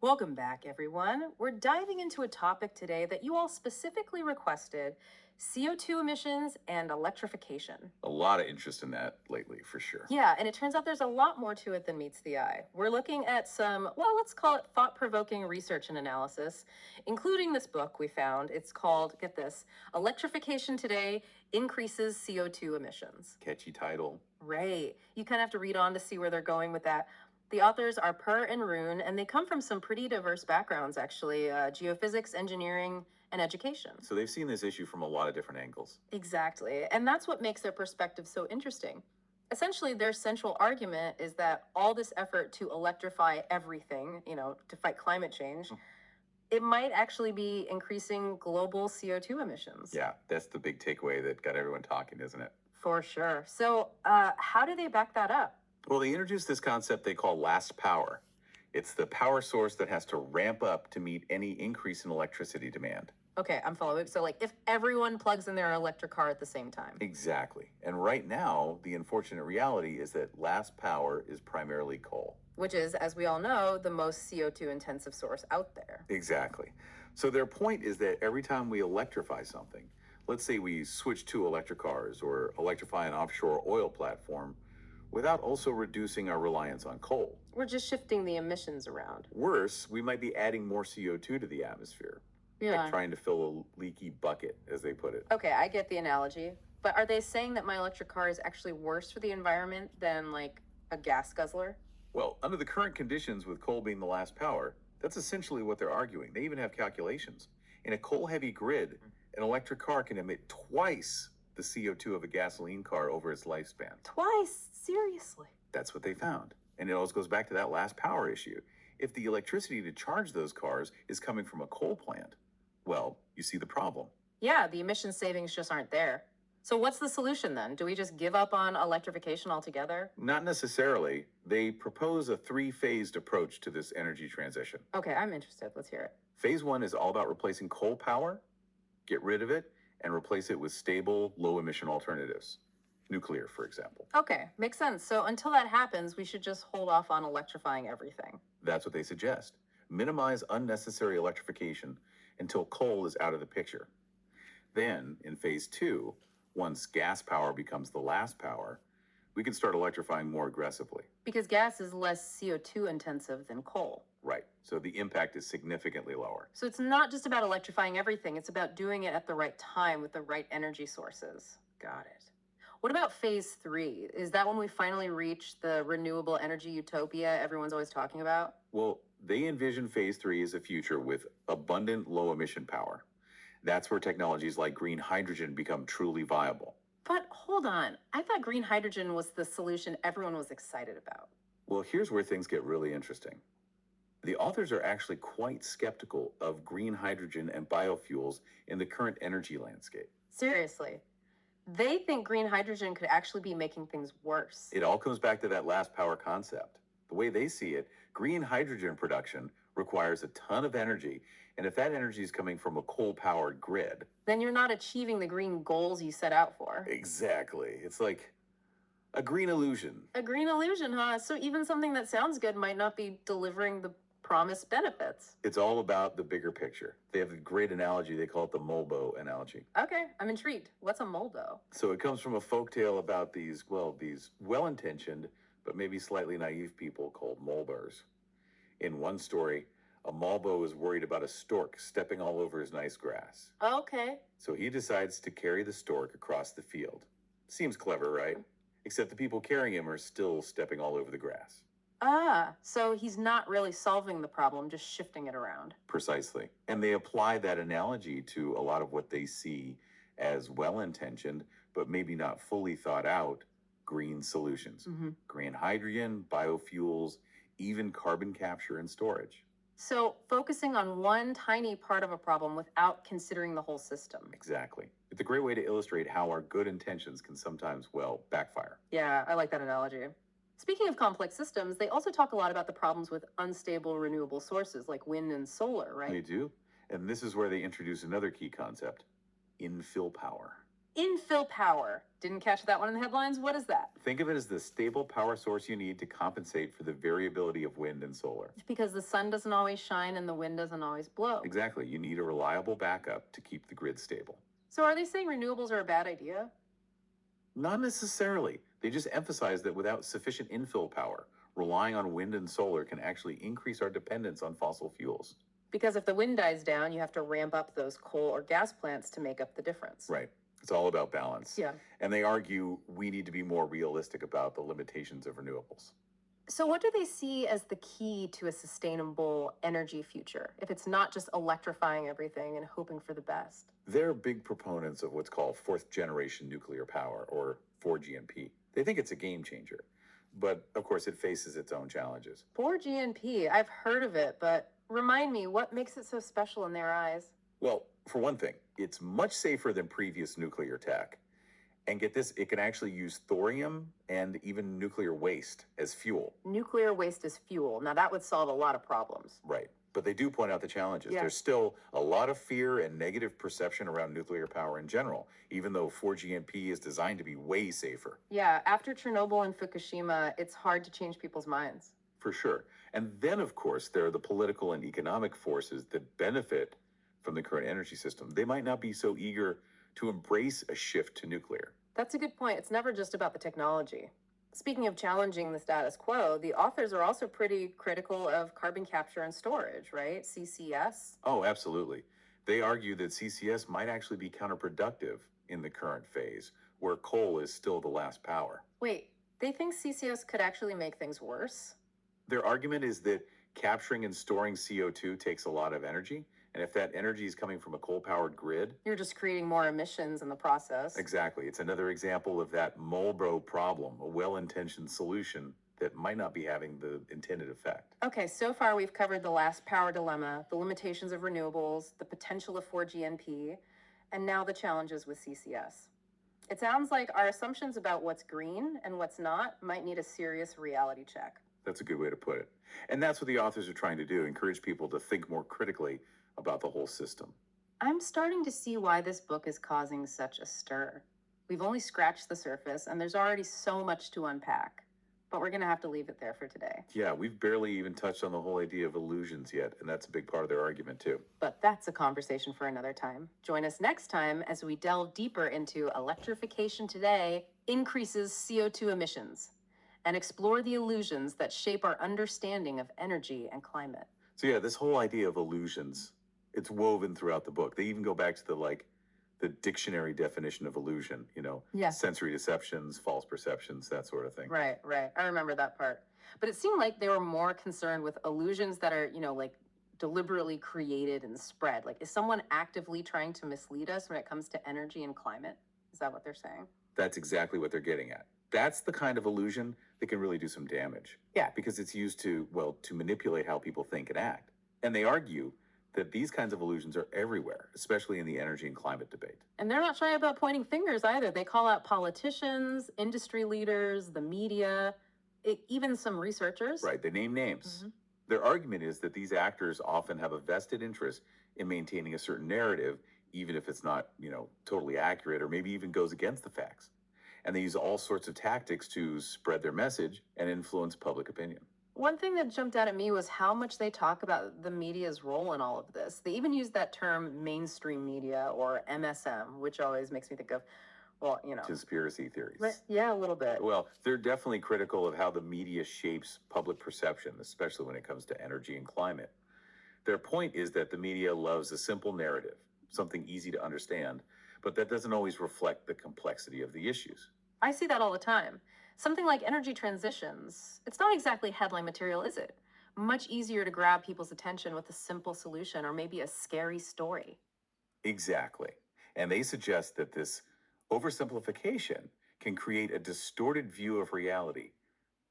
Welcome back, everyone. We're diving into a topic today that you all specifically requested: CO2 emissions and electrification. A lot of interest in that lately, for sure. Yeah, and it turns out there's a lot more to it than meets the eye. We're looking at some, well, let's call it thought provoking research and analysis, including this book we found. It's called, get this, Electrification Today Increases CO2 Emissions. Catchy title. Right. You kind of have to read on to see where they're going with that. The authors are Per and Rune, and they come from some pretty diverse backgrounds, actually: geophysics, engineering, and education. So they've seen this issue from a lot of different angles. Exactly. And that's what makes their perspective so interesting. Essentially, their central argument is that all this effort to electrify everything, to fight climate change, it might actually be increasing global CO2 emissions. Yeah, that's the big takeaway that got everyone talking, isn't it? For sure. So, how do they back that up? Well, they introduced this concept they call last power. It's the power source that has to ramp up to meet any increase in electricity demand. Okay, I'm following. So, like, if everyone plugs in their electric car at the same time. Exactly. And right now, the unfortunate reality is that last power is primarily coal. Which is, as we all know, the most CO2 intensive source out there. Exactly. So their point is that every time we electrify something, let's say we switch to electric cars or electrify an offshore oil platform, without also reducing our reliance on coal. We're just shifting the emissions around. Worse, we might be adding more CO2 to the atmosphere. Yeah. Like trying to fill a leaky bucket, as they put it. Okay, I get the analogy. But are they saying that my electric car is actually worse for the environment than, like, a gas guzzler? Well, under the current conditions, with coal being the last power, that's essentially what they're arguing. They even have calculations. In a coal-heavy grid, an electric car can emit twice the CO2 of a gasoline car over its lifespan. Twice? Seriously? That's what they found. And it always goes back to that last power issue. If the electricity to charge those cars is coming from a coal plant, well, you see the problem. Yeah, the emission savings just aren't there. So what's the solution then? Do we just give up on electrification altogether? Not necessarily. They propose a three-phased approach to this energy transition. Okay, I'm interested. Let's hear it. Phase one is all about replacing coal power, get rid of it, and replace it with stable, low-emission alternatives. Nuclear, for example. Okay, makes sense. So until that happens, we should just hold off on electrifying everything. That's what they suggest. Minimize unnecessary electrification until coal is out of the picture. Then, in phase two, once gas power becomes the last power, we can start electrifying more aggressively. Because gas is less CO2 intensive than coal. Right. So the impact is significantly lower. So it's not just about electrifying everything, it's about doing it at the right time with the right energy sources. Got it. What about phase three? Is that when we finally reach the renewable energy utopia everyone's always talking about? Well, they envision phase three as a future with abundant low emission power. That's where technologies like green hydrogen become truly viable. But hold on, I thought green hydrogen was the solution everyone was excited about. Well, here's where things get really interesting. The authors are actually quite skeptical of green hydrogen and biofuels in the current energy landscape. Seriously. They think green hydrogen could actually be making things worse. It all comes back to that last power concept. The way they see it, green hydrogen production requires a ton of energy, and if that energy is coming from a coal-powered grid, then you're not achieving the green goals you set out for. Exactly. It's like a green illusion. A green illusion, huh? So even something that sounds good might not be delivering the promised benefits. It's all about the bigger picture. They have a great analogy. They call it the Mulbo analogy. Okay, I'm intrigued. What's a moldo? So it comes from a folktale about these well-intentioned, but maybe slightly naive people called Mulbers. In one story, a Mulbo is worried about a stork stepping all over his nice grass. Okay. So he decides to carry the stork across the field. Seems clever, right? Except the people carrying him are still stepping all over the grass. Ah, so he's not really solving the problem, just shifting it around. Precisely. And they apply that analogy to a lot of what they see as well-intentioned, but maybe not fully thought out green solutions. Green hydrogen, biofuels, even carbon capture and storage. So focusing on one tiny part of a problem without considering the whole system. Exactly. It's a great way to illustrate how our good intentions can sometimes, backfire. Yeah, I like that analogy. Speaking of complex systems, they also talk a lot about the problems with unstable renewable sources like wind and solar, right? They do. And this is where they introduce another key concept: infill power. Infill power. Didn't catch that one in the headlines. What is that? Think of it as the stable power source you need to compensate for the variability of wind and solar. It's because the sun doesn't always shine and the wind doesn't always blow. Exactly. You need a reliable backup to keep the grid stable. So are they saying renewables are a bad idea? Not necessarily. They just emphasize that without sufficient infill power, relying on wind and solar can actually increase our dependence on fossil fuels. Because if the wind dies down, you have to ramp up those coal or gas plants to make up the difference. Right. It's all about balance. Yeah. And they argue we need to be more realistic about the limitations of renewables. So what do they see as the key to a sustainable energy future if it's not just electrifying everything and hoping for the best? They're big proponents of what's called fourth generation nuclear power, or 4GNP. They think it's a game changer. But of course, it faces its own challenges. 4GNP, I've heard of it, but remind me, what makes it so special in their eyes? Well, for one thing, it's much safer than previous nuclear tech. And get this, it can actually use thorium and even nuclear waste as fuel. Nuclear waste is fuel. Now, that would solve a lot of problems. Right. But they do point out the challenges. Yeah. There's still a lot of fear and negative perception around nuclear power in general, even though 4GNP is designed to be way safer. Yeah, after Chernobyl and Fukushima, it's hard to change people's minds. For sure. And then, of course, there are the political and economic forces that benefit from the current energy system. They might not be so eager to embrace a shift to nuclear. That's a good point. It's never just about the technology. Speaking of challenging the status quo, the authors are also pretty critical of carbon capture and storage, right? CCS. Oh, absolutely. They argue that CCS might actually be counterproductive in the current phase, where coal is still the last power. Wait, they think CCS could actually make things worse? Their argument is that capturing and storing CO2 takes a lot of energy. And if that energy is coming from a coal-powered grid, you're just creating more emissions in the process. Exactly. It's another example of that Marlboro problem, a well-intentioned solution that might not be having the intended effect. Okay, so far we've covered the last power dilemma, the limitations of renewables, the potential of 4GNP, and now the challenges with CCS. It sounds like our assumptions about what's green and what's not might need a serious reality check. That's a good way to put it. And that's what the authors are trying to do, encourage people to think more critically about the whole system. I'm starting to see why this book is causing such a stir. We've only scratched the surface, and there's already so much to unpack. But we're going to have to leave it there for today. Yeah, we've barely even touched on the whole idea of illusions yet, and that's a big part of their argument too. But that's a conversation for another time. Join us next time as we delve deeper into electrification today increases CO2 emissions and explore the illusions that shape our understanding of energy and climate. So yeah, this whole idea of illusions, it's woven throughout the book. They even go back to the dictionary definition of illusion, Yeah. sensory deceptions, false perceptions, that sort of thing. Right. I remember that part. But it seemed like they were more concerned with illusions that are, deliberately created and spread. Like, is someone actively trying to mislead us when it comes to energy and climate? Is that what they're saying? That's exactly what they're getting at. That's the kind of illusion that can really do some damage. Yeah. Because it's used to manipulate how people think and act. And they argue that these kinds of illusions are everywhere, especially in the energy and climate debate. And they're not shy about pointing fingers either. They call out politicians, industry leaders, the media, even some researchers. Right, they name names. Mm-hmm. Their argument is that these actors often have a vested interest in maintaining a certain narrative, even if it's not, totally accurate or maybe even goes against the facts. And they use all sorts of tactics to spread their message and influence public opinion. One thing that jumped out at me was how much they talk about the media's role in all of this. They even use that term mainstream media, or MSM, which always makes me think of, conspiracy theories. Right? Yeah, a little bit. Well, they're definitely critical of how the media shapes public perception, especially when it comes to energy and climate. Their point is that the media loves a simple narrative, something easy to understand, but that doesn't always reflect the complexity of the issues. I see that all the time. Something like energy transitions, it's not exactly headline material, is it? Much easier to grab people's attention with a simple solution or maybe a scary story. Exactly. And they suggest that this oversimplification can create a distorted view of reality,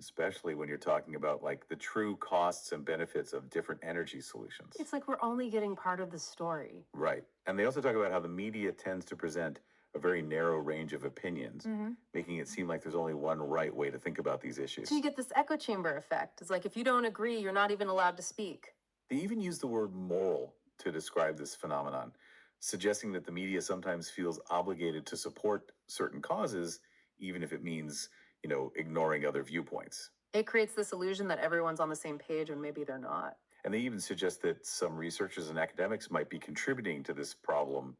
especially when you're talking about the true costs and benefits of different energy solutions. It's like we're only getting part of the story. Right. And they also talk about how the media tends to present a very narrow range of opinions, making it seem like there's only one right way to think about these issues. So you get this echo chamber effect. It's like if you don't agree, you're not even allowed to speak. They even use the word moral to describe this phenomenon. suggesting that the media sometimes feels obligated to support certain causes, even if it means, ignoring other viewpoints. It creates this illusion that everyone's on the same page when maybe they're not. And they even suggest that some researchers and academics might be contributing to this problem,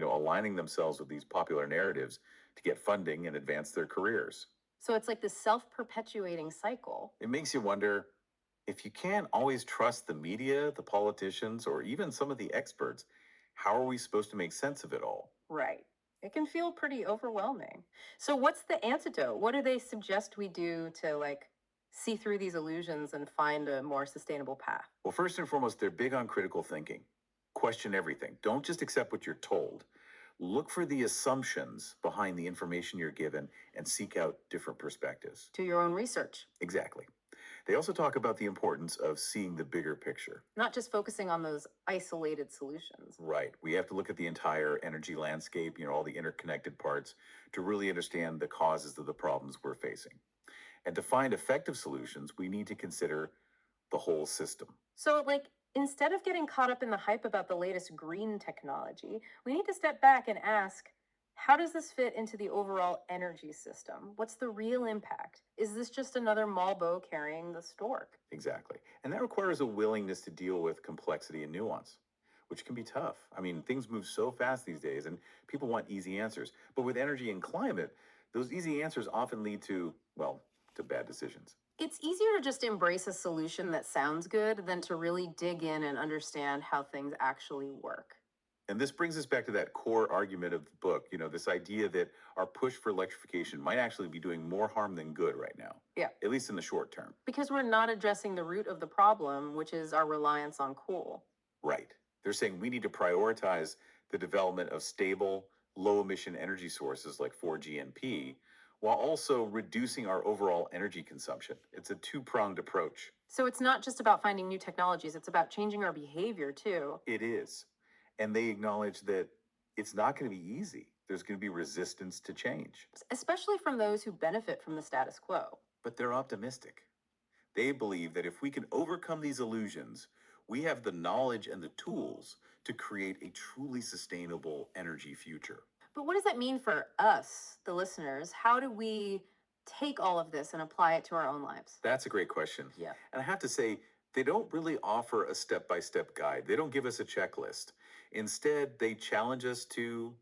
aligning themselves with these popular narratives to get funding and advance their careers. So it's like this self perpetuating cycle. It makes you wonder, if you can't always trust the media, the politicians, or even some of the experts, how are we supposed to make sense of it all? Right. It can feel pretty overwhelming. So what's the antidote? What do they suggest we do to like see through these illusions and find a more sustainable path? Well, first and foremost, they're big on critical thinking. Question everything. Don't just accept what you're told. Look for the assumptions behind the information you're given and seek out different perspectives. Do your own research, Exactly. They also talk about the importance of seeing the bigger picture. not just focusing on those isolated solutions. Right. We have to look at the entire energy landscape, all the interconnected parts to really understand the causes of the problems we're facing. And to find effective solutions, we need to consider the whole system. So, like, instead of getting caught up in the hype about the latest green technology, we need to step back and ask, how does this fit into the overall energy system? What's the real impact? Is this just another Malbo carrying the stork? Exactly. And that requires a willingness to deal with complexity and nuance, which can be tough. I mean, things move so fast these days and people want easy answers. But with energy and climate, those easy answers often lead to, well, to bad decisions. It's easier to just embrace a solution that sounds good than to really dig in and understand how things actually work. And this brings us back to that core argument of the book, this idea that our push for electrification might actually be doing more harm than good right now, Yeah. at least in the short term. Because we're not addressing the root of the problem, which is our reliance on coal. Right. They're saying we need to prioritize the development of stable, low emission energy sources like 4GNP while also reducing our overall energy consumption. It's a two-pronged approach. So it's not just about finding new technologies, it's about changing our behavior too. It is. And they acknowledge that it's not going to be easy. There's going to be resistance to change. Especially from those who benefit from the status quo. But they're optimistic. They believe that if we can overcome these illusions, we have the knowledge and the tools to create a truly sustainable energy future. But what does that mean for us, the listeners? How do we take all of this and apply it to our own lives? That's a great question. Yeah. And I have to say, they don't really offer a step by step guide. They don't give us a checklist. Instead, they challenge us to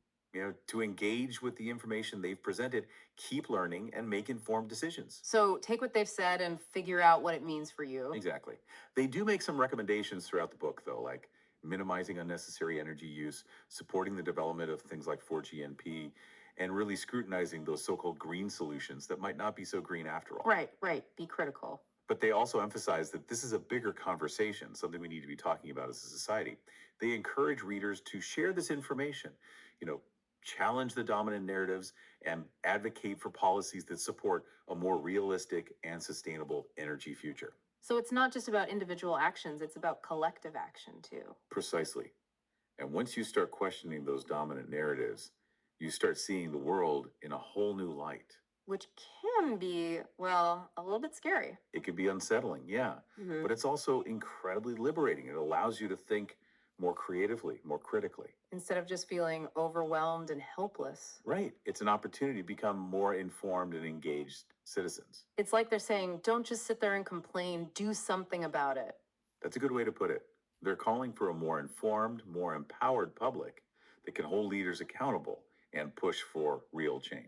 engage with the information they've presented, keep learning, and make informed decisions. So take what they've said and figure out what it means for you. Exactly. They do make some recommendations throughout the book, though, like minimizing unnecessary energy use, supporting the development of things like 4GNP, and really scrutinizing those so called green solutions that might not be so green after all. Right. Be critical. But they also emphasize that this is a bigger conversation, something we need to be talking about as a society. They encourage readers to share this information, challenge the dominant narratives, and advocate for policies that support a more realistic and sustainable energy future. So it's not just about individual actions, it's about collective action too. Precisely. And once you start questioning those dominant narratives, you start seeing the world in a whole new light. Which can be, well, a little bit scary. It can be unsettling, yeah, but it's also incredibly liberating. It allows you to think more creatively, more critically. Instead of just feeling overwhelmed and helpless. Right. It's an opportunity to become more informed and engaged citizens. It's like they're saying, don't just sit there and complain, do something about it. That's a good way to put it. They're calling for a more informed, more empowered public that can hold leaders accountable and push for real change.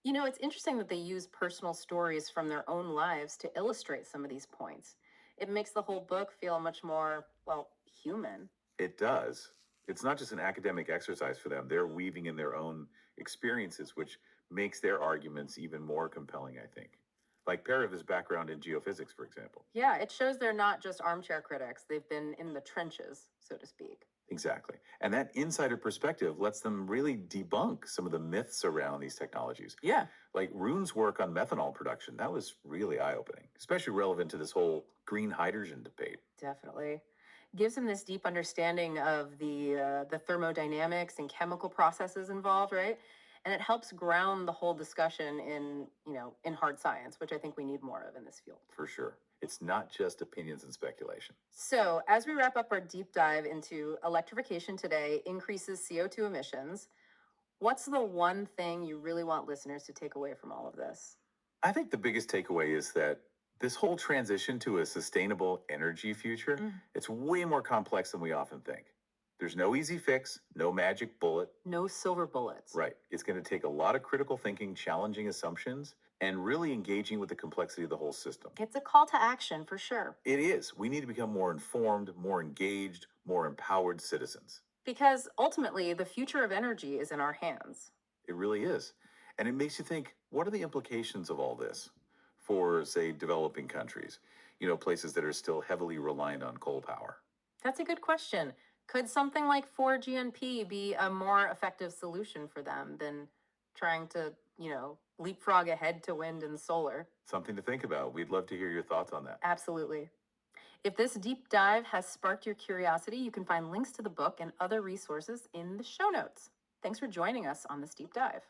It's interesting that they use personal stories from their own lives to illustrate some of these points. It makes the whole book feel much more, well, human. It does. It's not just an academic exercise for them. They're weaving in their own experiences, which makes their arguments even more compelling, I think. Like Pariv's background in geophysics, for example. Yeah, it shows they're not just armchair critics. They've been in the trenches, so to speak. Exactly. And that insider perspective lets them really debunk some of the myths around these technologies. Yeah. Like Rune's work on methanol production, that was really eye-opening, especially relevant to this whole green hydrogen debate. Definitely. Gives them this deep understanding of the thermodynamics and chemical processes involved, right? And it helps ground the whole discussion in hard science, which I think we need more of in this field. For sure. It's not just opinions and speculation. So, as we wrap up our deep dive into electrification today increases CO2 emissions, what's the one thing you really want listeners to take away from all of this? I think the biggest takeaway is that this whole transition to a sustainable energy future, Mm. it's way more complex than we often think. There's no easy fix, no magic bullet. No silver bullets. Right. It's going to take a lot of critical thinking, challenging assumptions, and really engaging with the complexity of the whole system. It's a call to action for sure. It is. We need to become more informed, more engaged, more empowered citizens. Because ultimately, the future of energy is in our hands. It really is. And it makes you think, what are the implications of all this for, say, developing countries? Places that are still heavily reliant on coal power. That's a good question. Could something like 4GNP be a more effective solution for them than trying to, leapfrog ahead to wind and solar? Something to think about. We'd love to hear your thoughts on that. Absolutely. If this deep dive has sparked your curiosity, you can find links to the book and other resources in the show notes. Thanks for joining us on this deep dive.